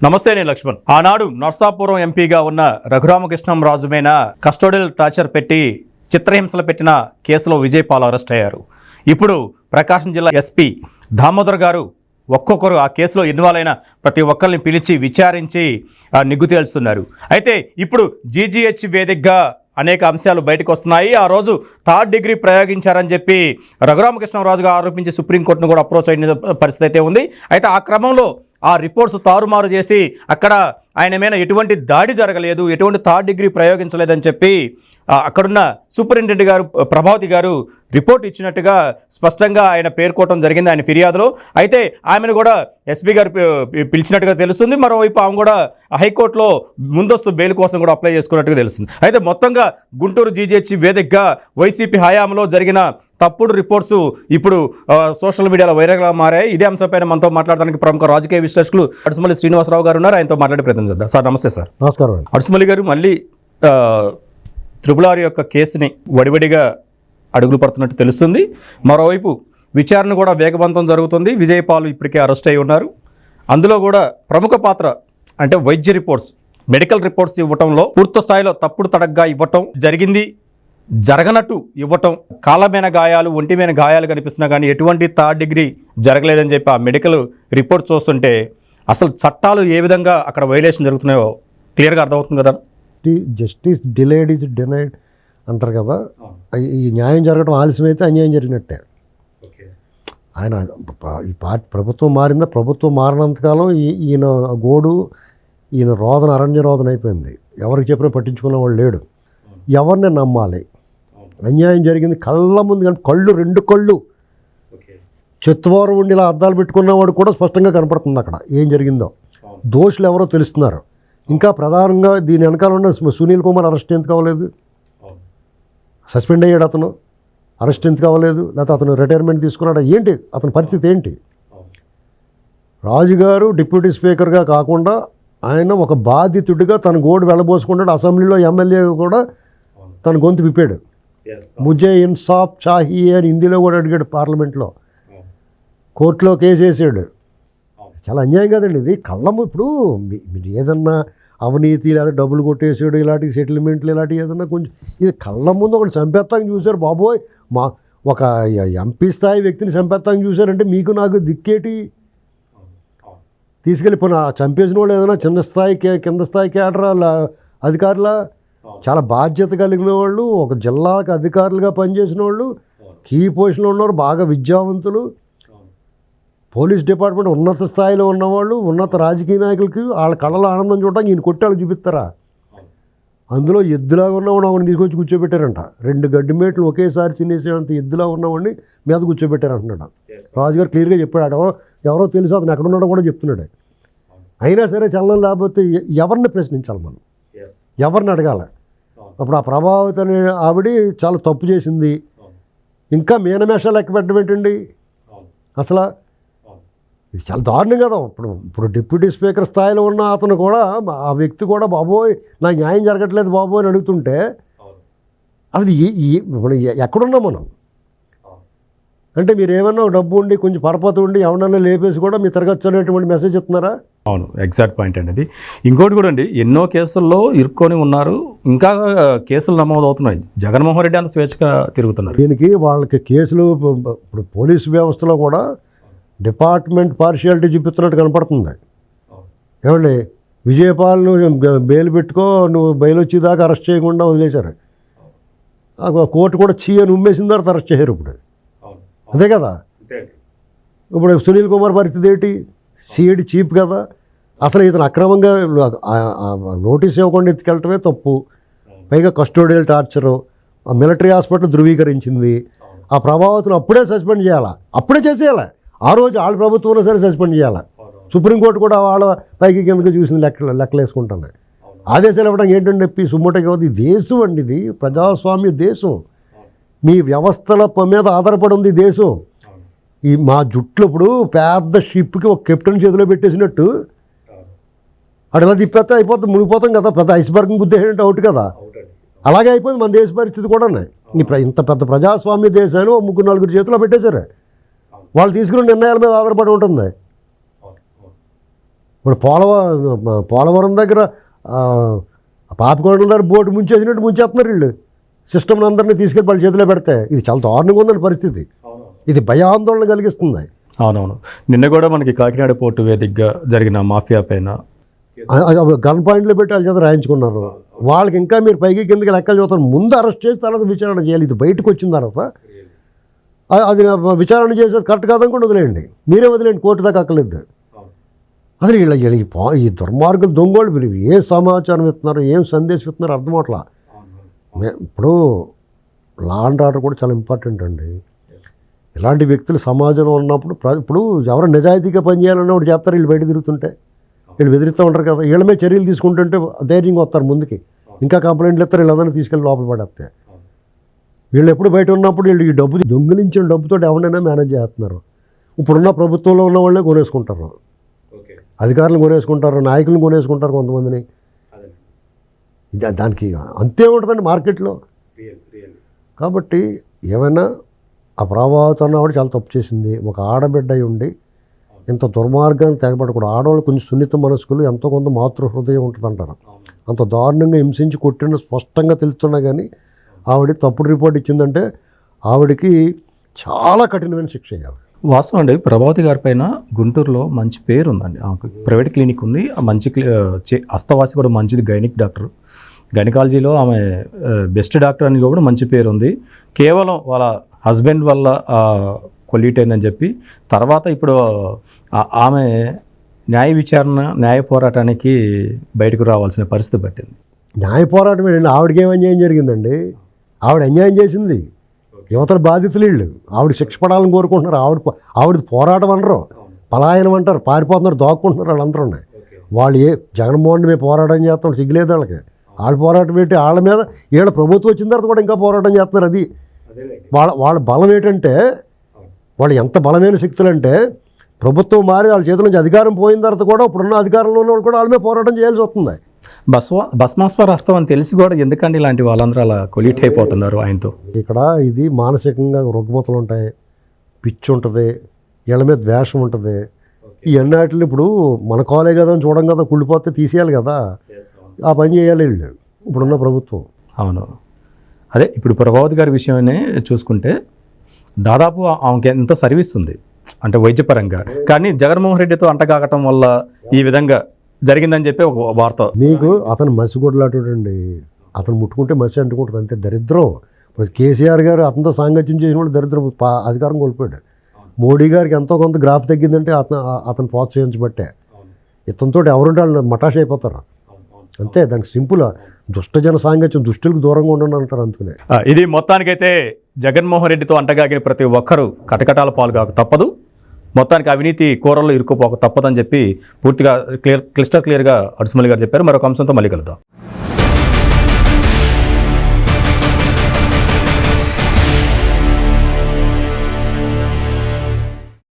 నమస్తే, నేను లక్ష్మణ్. ఆనాడు నర్సాపురం ఎంపీగా ఉన్న రఘురామకృష్ణంరాజు మీద కస్టోడియల్ టార్చర్ పెట్టి చిత్రహింసలు పెట్టిన కేసులో విజయపాల్ అరెస్ట్ అయ్యారు. ఇప్పుడు ప్రకాశం జిల్లా ఎస్పీ దామోదర్ గారు ఒక్కొక్కరు ఆ కేసులో ఇన్వాల్వ్ అయిన ప్రతి ఒక్కరిని పిలిచి విచారించి నిగ్గు తేల్చుతున్నారు. అయితే ఇప్పుడు జీజీహెచ్ వేదికగా అనేక అంశాలు బయటకు వస్తున్నాయి. ఆ రోజు థర్డ్ డిగ్రీ ప్రయోగించారని చెప్పి రఘురామకృష్ణంరాజుగా ఆరోపించి సుప్రీంకోర్టును కూడా అప్రోచ్ అయిన పరిస్థితి అయితే ఉంది. అయితే ఆ క్రమంలో ఆ రిపోర్ట్స్ తారుమారు చేసి అక్కడ ఆయన మీద ఎటువంటి దాడి జరగలేదు, ఎటువంటి థర్డ్ డిగ్రీ ప్రయోగించలేదని చెప్పి అక్కడున్న సూపరింటెండెంట్ గారు ప్రభావతి గారు రిపోర్ట్ ఇచ్చినట్టుగా స్పష్టంగా ఆయన పేర్కోవడం జరిగింది ఆయన ఫిర్యాదులో. అయితే ఆమెను కూడా ఎస్పీ గారు పిలిచినట్టుగా తెలుస్తుంది. మరోవైపు ఆమె కూడా హైకోర్టులో ముందస్తు బెయిల్ కోసం కూడా అప్లై చేసుకున్నట్టుగా తెలుస్తుంది. అయితే మొత్తంగా గుంటూరు జీజీహెచ్ వేదికగా వైసీపీ హయాంలో జరిగిన తప్పుడు రిపోర్ట్స్ ఇప్పుడు సోషల్ మీడియాలో వైరల్గా మారాయి. ఇదే అంశంపైన మనతో మాట్లాడడానికి ప్రముఖ రాజకీయ విశ్లేషకులు అడుసుమల్లి శ్రీనివాసరావు గారు ఉన్నారు. ఆయనతో మాట్లాడే ప్రయత్నం చేద్దాం. సార్ నమస్తే. సార్ నమస్కారం. అడుసుమల్లి గారు, మళ్ళీ RRR యొక్క కేసుని వడివడిగా అడుగులు పడుతున్నట్టు తెలుస్తుంది. మరోవైపు విచారణ కూడా వేగవంతం జరుగుతుంది. విజయపాల్ ఇప్పటికే అరెస్ట్ అయి ఉన్నారు. అందులో కూడా ప్రముఖ పాత్ర అంటే వైద్య రిపోర్ట్స్, మెడికల్ రిపోర్ట్స్ ఇవ్వటంలో పూర్తి స్థాయిలో తప్పుడు తడగ్గా ఇవ్వటం జరిగింది, జరగనట్టు ఇవ్వటం, కాళ్ళమైన గాయాలు, ఒంటిమైన గాయాలు కనిపిస్తున్నా కానీ ఎటువంటి థర్డ్ డిగ్రీ జరగలేదని చెప్పి ఆ మెడికల్ రిపోర్ట్ చూస్తుంటే అసలు చట్టాలు ఏ విధంగా అక్కడ వైలేషన్ జరుగుతున్నాయో క్లియర్గా అర్థమవుతుంది కదా. జస్టిస్ డిలేడ్ ఈజ్ డినైడ్ అంటారు కదా. ఈ న్యాయం జరగడం ఆలస్యమైతే అన్యాయం జరిగినట్టే. ఆయన ఈ పార్టీ ప్రభుత్వం మారిందా, ప్రభుత్వం మారినంతకాలం ఈయన గోడు, ఈయన రోదన అరణ్య రోదన అయిపోయింది. ఎవరికి చెప్పినా పట్టించుకున్న వాళ్ళు లేడు. ఎవరిని నమ్మాలి? అన్యాయం జరిగింది కళ్ళ ముందు, కానీ రెండు కళ్ళు చెత్తువారం ఉండి ఇలా అద్దాలు పెట్టుకున్నవాడు కూడా స్పష్టంగా కనపడుతుంది అక్కడ ఏం జరిగిందో. దోషులు ఎవరో తెలుస్తున్నారు. ఇంకా ప్రధానంగా దీని వెనకాల ఉన్న సునీల్ కుమార్ అరెస్ట్ ఎందుకు అవ్వలేదు? సస్పెండ్ అయ్యాడు అతను, అరెస్ట్ ఎందుకు అవ్వలేదు? లేకపోతే అతను రిటైర్మెంట్ తీసుకున్నాడు ఏంటి? అతని పరిస్థితి ఏంటి? రాజుగారు డిప్యూటీ స్పీకర్గా కాకుండా ఆయన ఒక బాధితుడిగా తన గోడు వెళ్ళబోసుకుంటాడు. అసెంబ్లీలో ఎమ్మెల్యే కూడా తన గొంతు విప్పాడు. ముజే ఇన్సాఫ్ చాహియే అని హిందీలో కూడా అడిగాడు పార్లమెంట్లో. కోర్టులో కేసు వేసాడు. చాలా అన్యాయం కదండి ఇది. కళ్ళము ఇప్పుడు మీరు ఏదన్నా అవినీతి లేదా డబ్బులు కొట్టేసాడు, ఇలాంటి సెటిల్మెంట్లు ఇలాంటివి ఏదన్నా కొంచెం ఇది కళ్ళ ముందు ఒకటి చంపేస్తానికి చూశారు. బాబోయ్, మా ఒక ఎంపీ స్థాయి వ్యక్తిని చంపేస్తానికి చూశారంటే మీకు నాకు దిక్కేటి? తీసుకెళ్ళి పోనీ చంపేసిన వాళ్ళు ఏదైనా చిన్న స్థాయికి కింద స్థాయికి ఆడరా అధికారుల, చాలా బాధ్యత కలిగిన వాళ్ళు, ఒక జిల్లాకు అధికారులుగా పనిచేసిన వాళ్ళు, కీ పొజిషన్లో ఉన్నవారు, బాగా విద్యావంతులు, పోలీస్ డిపార్ట్మెంట్ ఉన్నత స్థాయిలో ఉన్నవాళ్ళు, ఉన్నత రాజకీయ నాయకులకి వాళ్ళ కళ్ళలో ఆనందం చూడటానికి ఈయన కొట్టాలు చూపిస్తారా? అందులో ఎద్దులాగా ఉన్నవాడిని ఒకరిని తీసుకొచ్చి కూర్చోబెట్టారంట. 2 గడ్డి మేట్లు ఒకేసారి తినేసేంత ఎద్దులా ఉన్నవాడిని మీద కూర్చోబెట్టారంటున్నాడు. రాజుగారు క్లియర్గా చెప్పాడు. ఎవరో తెలుసు అతను ఎక్కడున్నాడో కూడా చెప్తున్నాడు. అయినా సరే చలనం లేకపోతే ఎవరిని ప్రశ్నించాలి మనం? ఎవరిని అడగాలి? అప్పుడు ఆ ప్రభావిత అనే ఆవిడ చాలా తప్పు చేసింది. ఇంకా మీనమేషాలు లెక్క పెట్టడం ఏంటండి అసలు? ఇది చాలా దారుణం కదా. ఇప్పుడు డిప్యూటీ స్పీకర్ స్థాయిలో ఉన్న అతను కూడా, ఆ వ్యక్తి కూడా బాబోయ్ నాకు న్యాయం జరగట్లేదు బాబోయ్ అని అడుగుతుంటే అసలు ఎక్కడున్నాం మనం? అంటే మీరు ఏమన్నా డబ్బు ఉండి కొంచెం పరపతి ఉండి ఎవరన్నా లేపేసి కూడా మీ తిరగచ్చు అనేటువంటి మెసేజ్ ఇస్తున్నారా? అవును, ఎగ్జాక్ట్ పాయింట్ అండి. ఇంకోటి కూడా అండి, ఎన్నో కేసుల్లో ఇరుక్కొని ఉన్నారు, ఇంకా కేసులు నమోదు అవుతున్నాయి. జగన్మోహన్ రెడ్డి అంత స్వేచ్ఛగా తిరుగుతున్నారు. దీనికి వాళ్ళకి కేసులు ఇప్పుడు పోలీసు వ్యవస్థలో కూడా డిపార్ట్మెంట్ పార్షియాలిటీ చూపిస్తున్నట్టు కనపడుతుంది. ఏమండి, విజయపాల్ను బెయిల్ పెట్టుకో, నువ్వు బెయిల్ వచ్చేదాకా అరెస్ట్ చేయకుండా వదిలేశారు. కోర్టు కూడా అని ఉమ్మేసిన తర్వాత అరెస్ట్ చేయరు. ఇప్పుడు అదే కదా. ఇప్పుడు సునీల్ కుమార్ పరిస్థితి ఏంటి? సిఐడి చీఫ్ కదా. అసలు ఇతను అక్రమంగా నోటీస్ ఇవ్వకుండా ఎత్తుకెళ్ళటమే తప్పు. పైగా కస్టోడియల్ టార్చరు, మిలిటరీ హాస్పిటల్ ధృవీకరించింది. ఆ ప్రభావితులు అప్పుడే సస్పెండ్ చేయాలా? అప్పుడే చేసేయాలి. ఆ రోజు వాళ్ళ ప్రభుత్వంలో సరే సస్పెండ్ చేయాలి. సుప్రీంకోర్టు కూడా వాళ్ళ పైకి కిందకి చూసింది, లెక్కలు వేసుకుంటుంది. ఆదేశాలు ఇవ్వడం ఏంటంటే చెప్పి సుమ్మటకి అవుతుంది. దేశం అండి ఇది, ప్రజాస్వామ్య దేశం. మీ వ్యవస్థల మీద ఆధారపడి ఉంది దేశం. ఈ మా జుట్లు ఇప్పుడు పెద్ద షిప్కి ఒక కెప్టెన్ చేతిలో పెట్టేసినట్టు అటు ఎలా తిప్పేస్తే అయిపోతుంది, మునిగిపోతాం కదా. పెద్ద ఐస్బర్గ్ని గుద్దేసినట్టు అవుట్ కదా. అలాగే అయిపోయింది మన దేశ పరిస్థితి కూడా. ఇంత పెద్ద ప్రజాస్వామ్య దేశాన్ని 3-4 చేతిలో పెట్టేశారు. వాళ్ళు తీసుకున్న నిర్ణయాల మీద ఆధారపడి ఉంటుంది. ఇప్పుడు పోలవరం దగ్గర పాపికొండల దగ్గర బోటు ముంచేసినట్టు ముంచేస్తున్నారు వీళ్ళు. సిస్టమ్ని అందరినీ తీసుకెళ్ళి వాళ్ళ చేతిలో పెడితే ఇది చాలా దారుణంగా ఉందని పరిస్థితి. ఇది భయాందోళన కలిగిస్తుంది. అవునవును. నిన్న కూడా మనకి కాకినాడ పోర్టు వేదికగా జరిగిన మాఫియా పైన గన్ పాయింట్లో పెట్టి వాళ్ళ చేత రాయించుకున్నారు. వాళ్ళకి ఇంకా మీరు పైకి కిందకి లెక్కలు చూస్తారు. ముందు అరెస్ట్ చేసి తర్వాత విచారణ చేయాలి. ఇది బయటకు వచ్చిన తర్వాత అది విచారణ చేసేది కరెక్ట్ కాదనుకుంటే వదిలేయండి, మీరే వదిలేయండి, కోర్టు దాకా అక్కర్లేదు. అసలు ఈ దుర్మార్గులు దొంగోళ్ళు మీరు ఏ సమాచారం ఇస్తున్నారు, ఏం సందేశం ఇస్తున్నారు అర్థం అవట్లా. ఇప్పుడు లా అండ్ ఆర్డర్ కూడా చాలా ఇంపార్టెంట్ అండి. ఇలాంటి వ్యక్తులు సమాజంలో ఉన్నప్పుడు ఇప్పుడు ఎవరు నిజాయితీగా పనిచేయాలన్నప్పుడు చేస్తారు. వీళ్ళు బయట తిరుగుతుంటే వీళ్ళు బెదిరిస్తూ ఉంటారు కదా, వీళ్ళ మీద చర్యలు తీసుకుంటుంటే ధైర్యంగా వస్తారు ముందుకి. ఇంకా కంప్లైంట్లు ఇస్తారు, వీళ్ళందరినీ తీసుకెళ్ళి లోపల పడేస్తే. వీళ్ళు ఎప్పుడు బయట ఉన్నప్పుడు వీళ్ళు ఈ డబ్బు దొంగిలించిన డబ్బుతో ఎవరైనా మేనేజ్ చేస్తున్నారు. ఇప్పుడున్న ప్రభుత్వంలో ఉన్న వాళ్ళే కొనేసుకుంటారు, అధికారులను కొనేసుకుంటారు, నాయకులను కొనేసుకుంటారు కొంతమందిని. ఇది దానికి అంతే ఉంటుందండి మార్కెట్లో. కాబట్టి ఏమైనా ఆ ప్రభావితం అన్నవాడు చాలా తప్పు చేసింది. ఒక ఆడబిడ్డ అయి ఉండి ఇంత దుర్మార్గాన్ని తెగబడకూడదు. ఆడవాళ్ళు కొంచెం సున్నిత మనస్కులు, ఎంతో కొంత మాతృహృదయం ఉంటుందంటారు. అంత దారుణంగా హింసించి కొట్టిన స్పష్టంగా తెలుస్తున్నా కానీ ఆవిడ తప్పుడు రిపోర్ట్ ఇచ్చిందంటే ఆవిడకి చాలా కఠినమైన శిక్ష వేయాలి. వాస్తవం అండి. ప్రభావతి గారి పైన గుంటూరులో మంచి పేరు ఉందండి. ఆమెకు ప్రైవేట్ క్లినిక్ ఉంది, ఆ మంచి అస్తవాసి కూడా మంచిది, గైనిక్ డాక్టర్, గైనకాలజీలో ఆమె బెస్ట్ డాక్టర్ అని కూడా మంచి పేరు ఉంది. కేవలం వాళ్ళ హస్బెండ్ వల్ల కొలీట్ అయిందని చెప్పి తర్వాత ఇప్పుడు ఆమె న్యాయ విచారణ, న్యాయ పోరాటానికి బయటకు రావాల్సిన పరిస్థితి పట్టింది. న్యాయ పోరాటం ఏంటండి? ఆవిడకి ఏం అన్యాయం జరిగిందండి? ఆవిడ అన్యాయం చేసింది, యువతల బాధితులు వీళ్ళు. ఆవిడ శిక్ష పడాలని కోరుకుంటున్నారు. ఆవిడది పోరాటం అనరు, పలాయనం అంటారు, పారిపోతున్నారు, దాక్కుంటున్నారు. వాళ్ళందరూ ఉన్నాయి. వాళ్ళు జగన్మోహన్ మేము పోరాటం చేస్తాం, సిగ్గులేదు వాళ్ళకి. వాళ్ళు పోరాటం పెట్టి వాళ్ళ మీద వీళ్ళ ప్రభుత్వం వచ్చిన తర్వాత కూడా ఇంకా పోరాటం చేస్తున్నారు. అది వాళ్ళ బలం ఏంటంటే, వాళ్ళు ఎంత బలమైన శక్తులు అంటే ప్రభుత్వం మారి వాళ్ళ చేతుల నుంచి అధికారం పోయిన తర్వాత కూడా ఇప్పుడున్న అధికారంలో ఉన్న వాళ్ళు కూడా వాళ్ళ మీద పోరాటం చేయాల్సి వస్తుంది. భస్మాస్వర హస్తం అని తెలిసి కూడా ఎందుకంటే ఇలాంటి వాళ్ళందరూ అలా కొలీట్ అయిపోతున్నారు ఆయనతో. ఇక్కడ ఇది మానసికంగా రుగ్మతలు ఉంటాయి, పిచ్చి ఉంటుంది, వీళ్ళ మీద ద్వేషం ఉంటుంది. ఈ అన్నిటిని ఇప్పుడు మన కాలే కదా అని చూడం కదా, కుళ్ళిపోతే తీసేయాలి కదా, ఆ పని చేయాలి వీళ్ళు ఇప్పుడున్న ప్రభుత్వం. అవును. అదే ఇప్పుడు ప్రభావతి గారి విషయమే చూసుకుంటే దాదాపు ఆమెకి ఎంతో సర్వీస్ ఉంది అంటే వైద్యపరంగా, కానీ జగన్మోహన్ రెడ్డితో అంటగాగటం వల్ల ఈ విధంగా జరిగిందని చెప్పి ఒక వార్త. మీకు అతను మసిగొడ్లాటండి, అతను ముట్టుకుంటే మసి అంటుకుంటుంది, అంతే దరిద్రం. ఇప్పుడు కేసీఆర్ గారు అతనితో సాంగత్యం చేసిన వాళ్ళు దరిద్రం అధికారం కోల్పోయాడు. మోడీ గారికి ఎంతో కొంత గ్రాఫ్ తగ్గిందంటే అతను ప్రోత్సహించబట్టే. ఇతనితో ఎవరుంటే వాళ్ళు మటాష్ అయిపోతారు అంతే. దానికి సింపుల్, దుష్టజన సాంగత్యం, దుష్టులకు దూరంగా ఉండండి అంటారు అందుకనే. ఇది మొత్తానికైతే జగన్మోహన్ రెడ్డితో అంటగాగిన ప్రతి ఒక్కరూ కటకటాల పాల్గాక తప్పదు, మొత్తానికి అవినీతి కూరల్లో ఇరుక్కుపోక తప్పదని చెప్పి పూర్తిగా క్లిస్టర్ క్లియర్గా అడుసుమల్లి గారు చెప్పారు. మరొక అంశంతో మళ్ళీ కలుద్దాం.